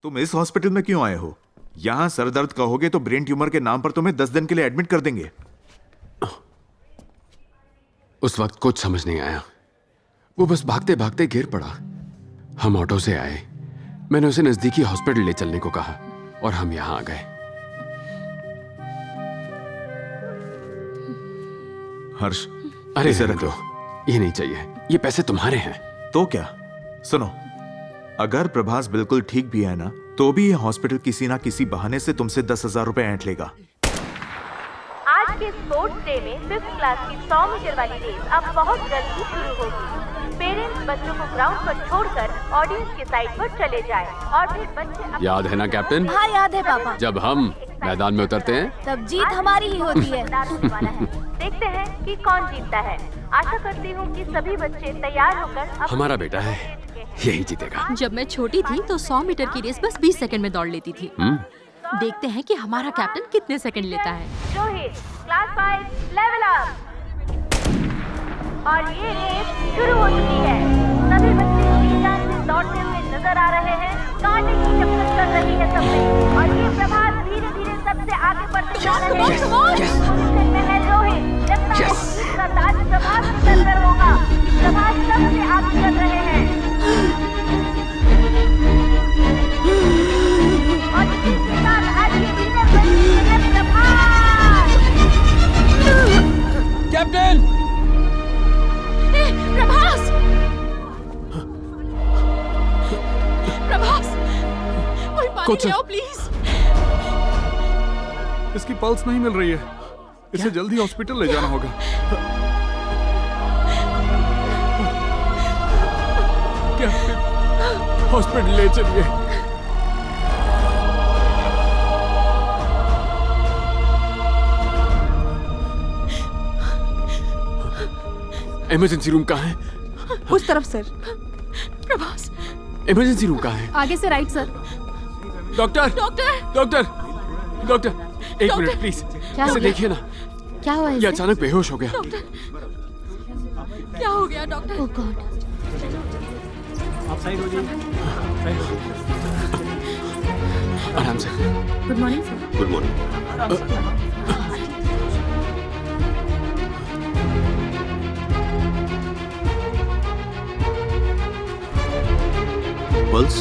तुम इस हॉस्पिटल में क्यों आए हो? यहाँ सर दर्द कहोगे तो ब्रेन ट्यूमर के नाम पर तुम्हें 10 दिन के लिए एडमिट कर देंगे। उस वक्त कुछ समझ नहीं आया, वो बस भागते भागते गिर पड़ा। हम ऑटो से आए, मैंने उसे नजदीकी हॉस्पिटल ले चलने को कहा और हम यहाँ आ गए। हर्ष, अरे इसे रहने दो, ये नहीं चाहिए, ये पैसे तुम्हारे हैं। तो क्या? सुनो, अगर प्रभास बिल्कुल ठीक भी है ना, तो भी ये हॉस्पिटल किसी ना किसी बहाने से तुमसे 10,000 रुपए ऐंठ लेगा। आज के स्पोर्ट्स डे में 5th क्लास की 100 मीटर वाली रेस अब बहुत जल्दी शुरू होगी। पेरेंट्स बच्चों को ग्राउंड पर छोड़कर ऑडियंस के साइड पर चले जाएं और फिर बच्चे याद है ना कैप्टन? हाँ याद है पापा। जब हम मैदान में उतरते हैं तब जीत हमारी ही होती है। देखते हैं कि कौन जीतता है। आशा करती हूँ कि सभी बच्चे तैयार होकर हमारा बेटा है, यही जीतेगा। जब मैं छोटी थी तो 100 मीटर की रेस बस 20 सेकंड में दौड़ लेती थी। देखते हैं कि हमारा कैप्टन कितने सेकंड लेता है। Rohit class 5 level up. और ये रेस शुरू हो चुकी है। सभी बच्चे तेज से दौड़ते हुए नजर आ रहे हैं। कांटे की टक्कर चल रही है सबसे और ये प्रभास धीरे धीरे सबसे आगे बढ़ते जा रहे हैं। पोजीशन में है रोहित। लगता है कि इसका ताज प्रभास के सर पर होगा। प्रभास सबसे आगे चल रहे हैं और इसी के साथ आज ये विनर बन चुके हैं प्रभास। कैप्टन! प्रभास! प्रभास! कोई पानी ले आओ प्लीज। इसकी पल्स नहीं मिल रही है, इसे जल्दी हॉस्पिटल ले जाना होगा। कैप्टन, हॉस्पिटल ले चलिए। इमरजेंसी रूम कहाँ है? उस तरफ सर। प्रभास! इमरजेंसी रूम कहाँ है? आगे से right sir. Doctor! Doctor! Doctor! Doctor! एक डॉक्टर! मिनट प्लीज, क्या इसे हो गया? देखिए ना, क्या हुआ ये इसे? अचानक बेहोश हो गया। क्या हो गया डॉक्टर? ओह गॉड। आराम से। Good morning sir. Good morning. Pulse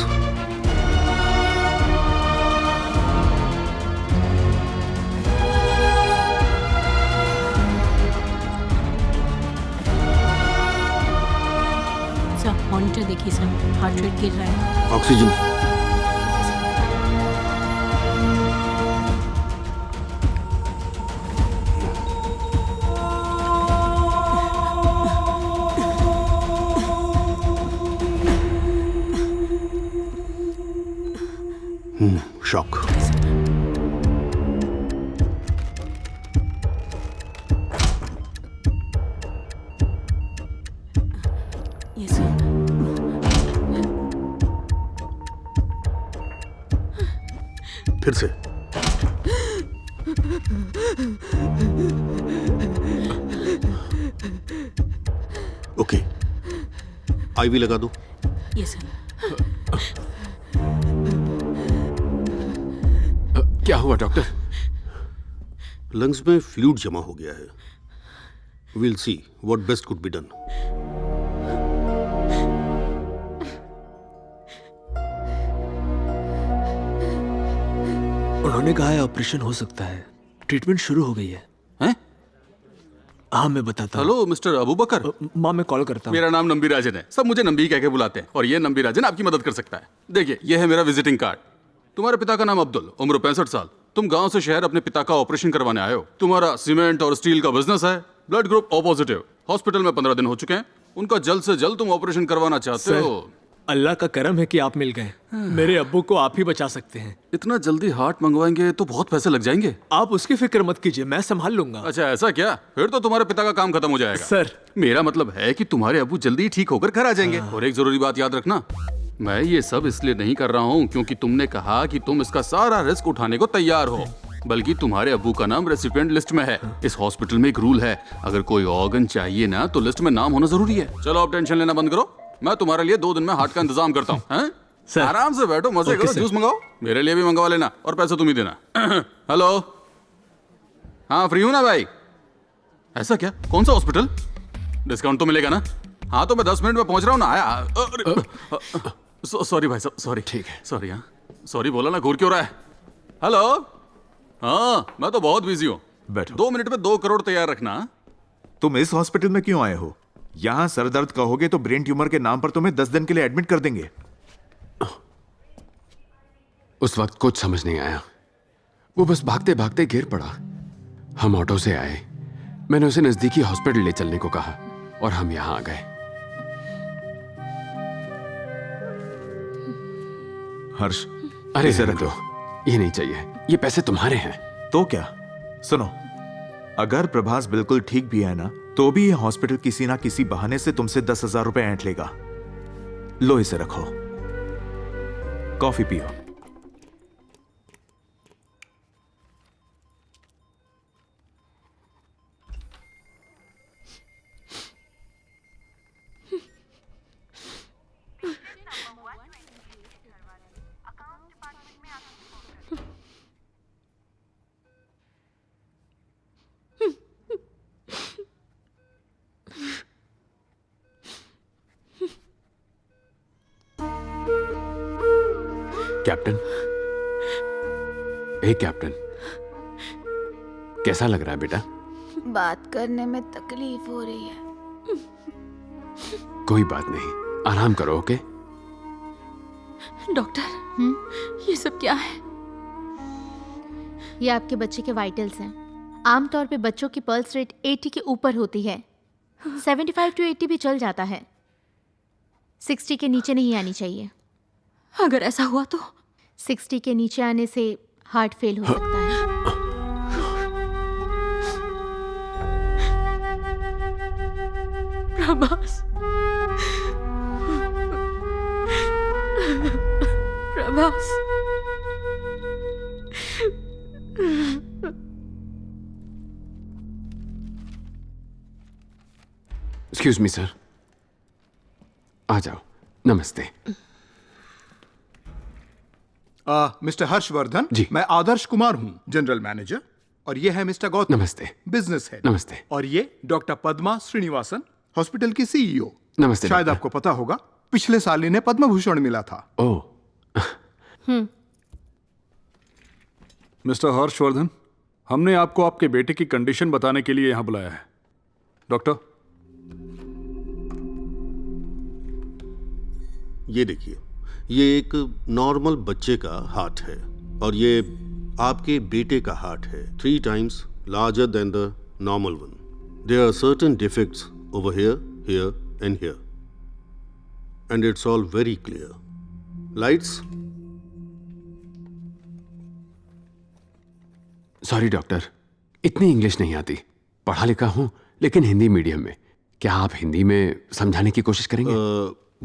sir monitor देखिए सर, हार्ट रेट गिर रहा है। Oxygen shock. ये सर। फिर से ओके, आईवी लगा दो। ये सर। क्या हुआ डॉक्टर? लंग्स में फ्लूइड जमा हो गया है। Will see what best could be done. उन्होंने कहा है ऑपरेशन हो सकता है, ट्रीटमेंट शुरू हो गई है। हैं? हाँ मैं बताता हूँ। हेलो मिस्टर अबू बकर, माँ मैं कॉल करता हूँ। मेरा नाम नंबी राजन है। सब मुझे नंबी कह के बुलाते हैं और ये नंबी राजन आपकी मदद कर सकता है। देखिए, ये है मेरा विजिटिंग कार्ड। तुम्हारे पिता का नाम अब्दुल, उम्र 65 साल। तुम गांव से शहर अपने पिता का ऑपरेशन करवाने आए हो। तुम्हारा सीमेंट और स्टील का बिजनेस है। Blood group O positive. Hospital में 15 दिन हो चुके हैं। उनका जल्द से जल्द तुम ऑपरेशन करवाना चाहते सर, हो। अल्लाह का करम है कि आप मिल गए। मेरे अब्बू को आप ही बचा सकते हैं। इतना जल्दी हार्ट मंगवाएंगे तो बहुत पैसे लग जाएंगे। आप उसकी फिक्र मत कीजिए, मैं संभाल लूंगा। अच्छा ऐसा क्या? फिर तो तुम्हारे पिता का काम खत्म हो जाएगा। सर, मेरा मतलब है कि तुम्हारे अब्बू जल्दी ठीक होकर घर आ जाएंगे। और एक जरूरी बात याद रखना, मैं ये सब इसलिए नहीं कर रहा हूँ क्योंकि तुमने कहा कि तुम इसका सारा रिस्क उठाने को तैयार हो, बल्कि तुम्हारे अब्बू का नाम रेसिपिएंट लिस्ट में है। इस हॉस्पिटल में एक रूल है, अगर कोई ऑर्गन चाहिए ना तो लिस्ट में नाम होना जरूरी है। चलो आप टेंशन लेना बंद करो, मैं तुम्हारे लिए 2 दिन में हार्ट का इंतजाम करता हूँ। सर। आराम से बैठो, मजे ओके, करो, सर। जूस मंगाओ, मेरे लिए भी मंगवा लेना और पैसा तुम ही देना। हेलो, हाँ फ्री हूं ना भाई? ऐसा क्या? कौन सा हॉस्पिटल? डिस्काउंट तो मिलेगा ना? हाँ तो मैं 10 मिनट में पहुंच रहा हूँ ना। आया। सॉरी भाई साहब, सॉरी। ठीक है। सॉरी। हाँ सॉरी बोला ना, घूर क्यों रहा है? हेलो, हाँ मैं तो बहुत बिजी हूँ। बैठो। 2 मिनट में 2 करोड़ तैयार रखना। तुम इस हॉस्पिटल में क्यों आए हो? यहाँ सर दर्द कहोगे तो ब्रेन ट्यूमर के नाम पर तुम्हें 10 दिन के लिए एडमिट कर देंगे। उस वक्त कुछ समझ नहीं आया, वो बस भागते भागते गिर पड़ा। हम ऑटो से आए, मैंने उसे नजदीकी हॉस्पिटल ले चलने को कहा और हम यहां आ गए। हर्ष, अरे इसे रहने रखो। दो, ये नहीं चाहिए, ये पैसे तुम्हारे हैं। तो क्या? सुनो, अगर प्रभास बिल्कुल ठीक भी है ना, तो भी ये हॉस्पिटल किसी ना किसी बहाने से तुमसे 10,000 रुपए ऐंठ लेगा। लो इसे रखो, कॉफी पियो। कैप्टन, ए कैप्टन, कैसा लग रहा है बेटा? बात करने में तकलीफ हो रही है। कोई बात नहीं, आराम करो। ओके? डॉक्टर, ये सब क्या है? ये आपके बच्चे के वाइटल्स हैं। आमतौर पे बच्चों की पल्स रेट 80 के ऊपर होती है। 75 to 80 भी चल जाता है। 60 के नीचे नहीं आनी चाहिए। अगर ऐसा हुआ तो? 60 के नीचे आने से हार्ट फेल हो सकता है। Prabhas, Prabhas, excuse me sir, आ जाओ। नमस्ते। मिस्टर हर्षवर्धन जी। मैं आदर्श कुमार हूँ, जनरल मैनेजर, और ये है मिस्टर गौतम, नमस्ते। Business head. नमस्ते। और ये डॉक्टर पद्मा श्रीनिवासन, हॉस्पिटल की सीईओ। नमस्ते शायद डॉक्टर। आपको पता होगा, पिछले साल इन्हें पद्म भूषण मिला था। ओह, मिस्टर हर्षवर्धन, हमने आपको आपके बेटे की कंडीशन बताने के लिए यहाँ बुलाया है। डॉक्टर, ये देखिए, ये एक नॉर्मल बच्चे का हार्ट है और ये आपके बेटे का हार्ट है, 3 times larger than the normal one. There are certain defects over here, here and here. And it's all very clear. Lights? Sorry doctor, इतनी इंग्लिश नहीं आती। पढ़ा लिखा हूं लेकिन हिंदी मीडियम में। क्या आप हिंदी में समझाने की कोशिश करेंगे?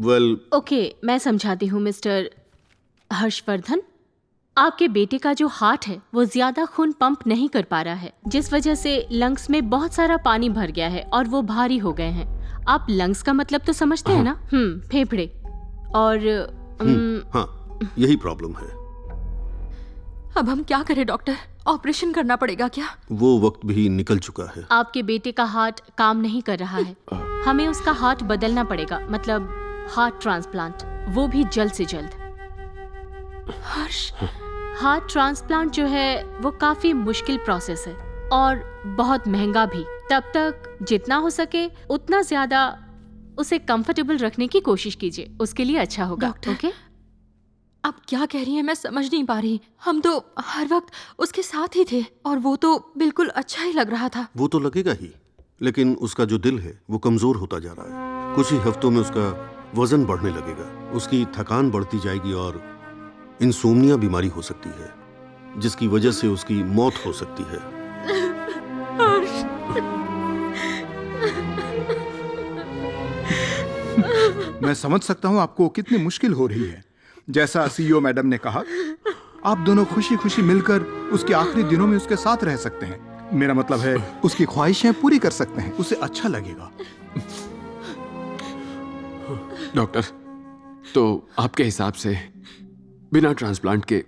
Well, ओके, मैं समझाती हूँ मिस्टर हर्षवर्धन। आपके बेटे का जो हार्ट है वो ज्यादा खून पंप नहीं कर पा रहा है, जिस वजह से लंग्स में बहुत सारा पानी भर गया है और वो भारी हो गए हैं। आप लंग्स का मतलब तो समझते हैं ना? फेफड़े। और हाँ, यही प्रॉब्लम है। अब हम क्या करें डॉक्टर? ऑपरेशन करना पड़ेगा क्या? वो वक्त भी निकल चुका है। आपके बेटे का हार्ट काम नहीं कर रहा है। हमें उसका हार्ट बदलना पड़ेगा, मतलब हार्ट ट्रांसप्लांट, वो भी जल्द से जल्द। हर्ष, हार्ट ट्रांसप्लांट जो है वो काफी मुश्किल प्रोसेस है और बहुत महंगा भी। तब तक जितना हो सके उतना ज्यादा उसे कंफर्टेबल रखने की कोशिश कीजिए, उसके लिए अच्छा होगा। Doctor, okay? आप क्या कह रही हैं मैं समझ नहीं पा रही। हम तो हर वक्त उसके साथ ही थे और वो तो बिल्कुल अच्छा ही लग रहा था। वो तो लगेगा ही, लेकिन उसका जो दिल है वो कमजोर होता जा रहा है। कुछ ही हफ्तों में उसका वजन बढ़ने लगेगा, उसकी थकान बढ़ती जाएगी और इंसोम्निया बीमारी हो सकती है, जिसकी वजह से उसकी मौत हो सकती है। मैं समझ सकता हूँ आपको कितनी मुश्किल हो रही है। जैसा सीईओ मैडम ने कहा, आप दोनों खुशी खुशी मिलकर उसके आखिरी दिनों में उसके साथ रह सकते हैं। मेरा मतलब है उसकी ख्वाहिशें पूरी कर सकते हैं, उसे अच्छा लगेगा। डॉक्टर, तो आपके हिसाब से बिना ट्रांसप्लांट के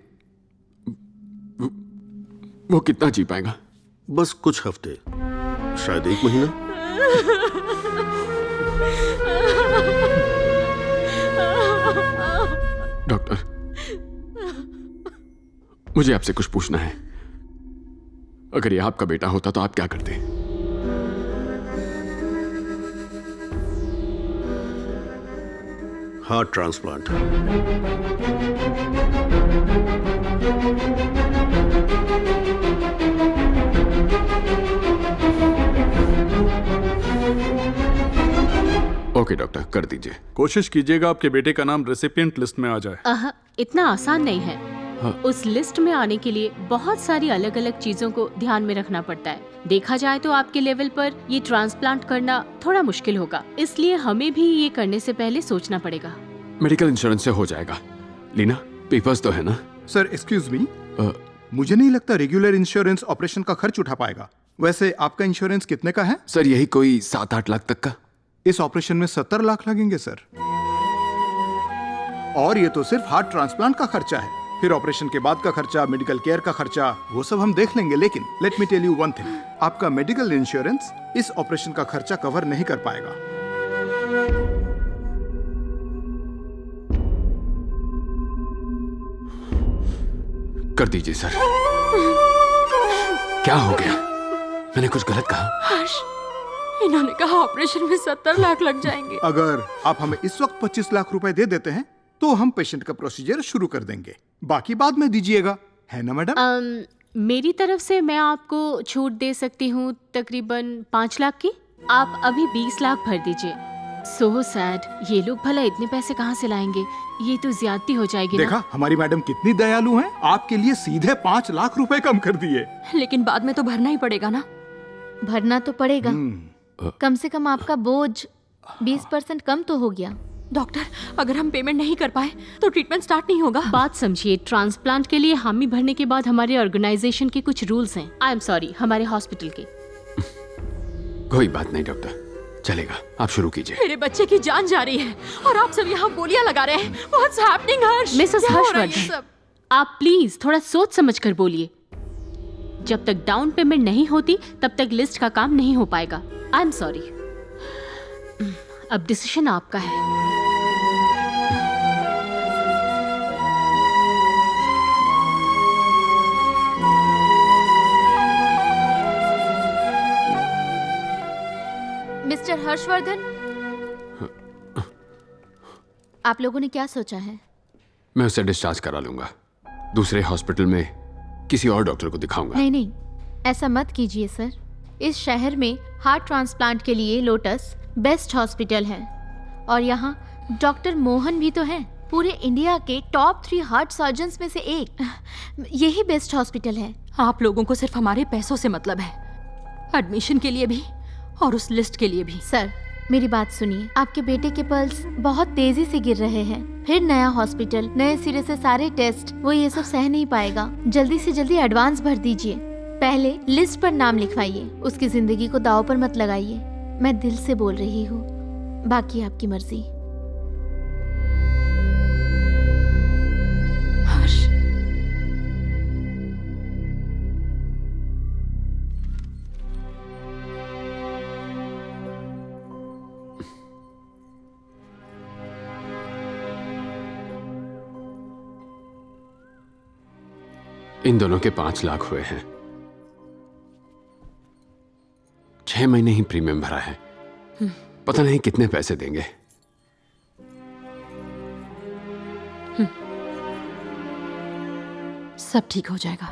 वो कितना जी पाएगा? बस कुछ हफ्ते, शायद 1 महीना। डॉक्टर, मुझे आपसे कुछ पूछना है। अगर ये आपका बेटा होता तो आप क्या करते? Heart transplant. ओके डॉक्टर, कर दीजिए। कोशिश कीजिएगा आपके बेटे का नाम रेसिपिएंट लिस्ट में आ जाए। इतना आसान नहीं है। उस लिस्ट में आने के लिए बहुत सारी अलग अलग चीजों को ध्यान में रखना पड़ता है। देखा जाए तो आपके लेवल पर ये ट्रांसप्लांट करना थोड़ा मुश्किल होगा, इसलिए हमें भी ये करने से पहले सोचना पड़ेगा। मेडिकल इंश्योरेंस से हो जाएगा। लीना, पेपर्स तो है ना? सर एक्सक्यूज मी, मुझे नहीं लगता रेगुलर इंश्योरेंस ऑपरेशन का खर्च उठा पाएगा। वैसे आपका इंश्योरेंस कितने का है? सर यही कोई 7-8 लाख तक का। इस ऑपरेशन में 70 लाख लगेंगे सर। और ये तो सिर्फ हार्ट ट्रांसप्लांट का खर्चा है। फिर ऑपरेशन के बाद का खर्चा, मेडिकल केयर का खर्चा, वो सब हम देख लेंगे। लेकिन let me tell you one thing, आपका मेडिकल इंश्योरेंस इस ऑपरेशन का खर्चा कवर नहीं कर पाएगा। कर दीजिए सर। क्या हो गया? मैंने कुछ गलत कहा? हर्ष, इन्होंने कहा ऑपरेशन में 70 लाख लग जाएंगे। अगर आप हमें इस वक्त 25 लाख रुपए दे देते हैं तो हम पेशेंट का प्रोसीजर शुरू कर देंगे, बाकी बाद में दीजिएगा, है ना मैडम? मेरी तरफ से मैं आपको छूट दे सकती हूँ तकरीबन 5 लाख की। आप अभी 20 लाख भर दीजिए। सो सैड, ये लोग भला इतने पैसे कहाँ से लाएंगे? ये तो ज्यादती हो जाएगी देखा हमारी मैडम कितनी दयालु हैं, आपके लिए सीधे 5 लाख रुपए कम कर दिए। लेकिन बाद में तो भरना ही पड़ेगा ना। भरना तो पड़ेगा। कम से कम आपका बोझ 20% कम तो हो गया। डॉक्टर, अगर हम पेमेंट नहीं कर पाए तो ट्रीटमेंट स्टार्ट नहीं होगा। बात समझिए, ट्रांसप्लांट के लिए हामी भरने के बाद हमारे ऑर्गेनाइजेशन के कुछ रूल्स हैं। आई एम सॉरी, हमारे हॉस्पिटल के। कोई बात नहीं डॉक्टर, चलेगा, आप शुरू कीजिए। मेरे बच्चे की जान जा रही है और आप सब यहाँ बोलियां लगा रहे हैं। What's happening, हर्ष? मिसेस हर्षवर्धन, आप प्लीज थोड़ा सोच समझ कर बोलिए। जब तक डाउन पेमेंट नहीं होती तब तक लिस्ट का काम नहीं हो पाएगा। I am sorry. अब डिसीजन आपका है। मिस्टर हर्षवर्धन, आप लोगों ने क्या सोचा है? मैं उसे डिस्चार्ज करा लूंगा, दूसरे हॉस्पिटल में किसी और डॉक्टर को दिखाऊंगा। नहीं नहीं, ऐसा मत कीजिए सर। इस शहर में हार्ट ट्रांसप्लांट के लिए लोटस बेस्ट हॉस्पिटल है और यहाँ डॉक्टर मोहन भी तो हैं, पूरे इंडिया के टॉप 3 हार्ट सर्जन्स में से एक। यही बेस्ट हॉस्पिटल है। आप लोगों को सिर्फ हमारे पैसों से मतलब है, एडमिशन के लिए भी और उस लिस्ट के लिए भी। सर मेरी बात सुनिए, आपके बेटे के पल्स बहुत तेजी से गिर रहे हैं। फिर नया हॉस्पिटल, नए सिरे से सारे टेस्ट, वो ये सब सह नहीं पाएगा। जल्दी से जल्दी एडवांस भर दीजिए। पहले लिस्ट पर नाम लिखवाइए, उसकी जिंदगी को दांव पर मत लगाइए। मैं दिल से बोल रही हूँ, बाकी आपकी मर्जी। इन दोनों के 5 लाख हुए हैं। 6 महीने ही प्रीमियम भरा है, पता नहीं कितने पैसे देंगे। सब ठीक हो जाएगा।